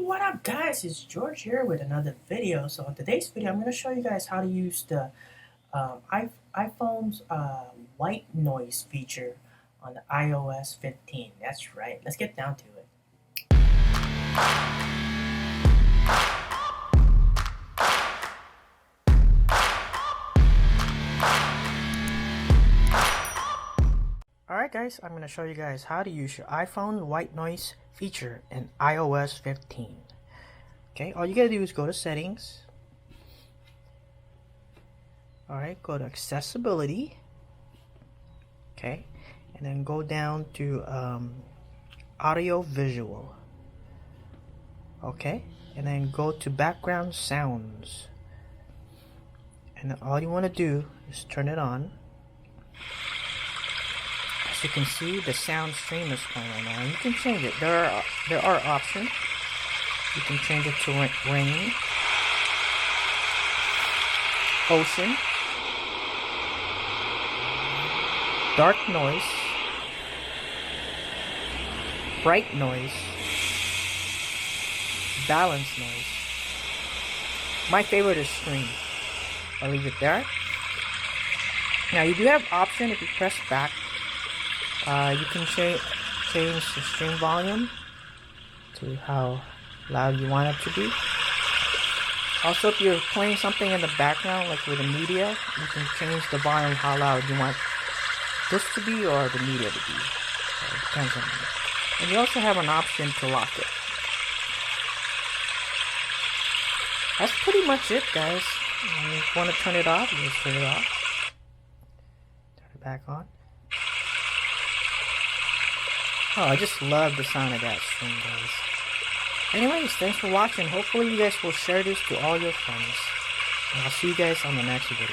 What up guys, it's George here with another video. So in today's video, I'm going to show you guys how to use the iPhone's white noise feature on the iOS 15. That's right, let's get down to it. Alright guys, I'm going to show you guys how to use your iPhone white noise feature in iOS 15. Okay, all you gotta do is go to settings. Alright, go to accessibility. Okay, and then go down to audio visual. Okay, and then go to background sounds. And then all you want to do is turn it on. As you can see, the sound stream is playing right now. And you can change it. There are options. You can change it to rain, ocean, dark noise, bright noise, balanced noise. My favorite is stream. I'll leave it there. Now you do have option if you press back. You can change the stream volume to how loud you want it to be. Also, if you're playing something in the background, like with the media, you can change the volume how loud you want this to be or the media to be. So it depends on you. And you also have an option to lock it. That's pretty much it, guys. If you want to turn it off, you just turn it off. Turn it back on. Oh, I just love the sound of that stream, guys. Anyways, thanks for watching. Hopefully you guys will share this to all your friends. And I'll see you guys on the next video.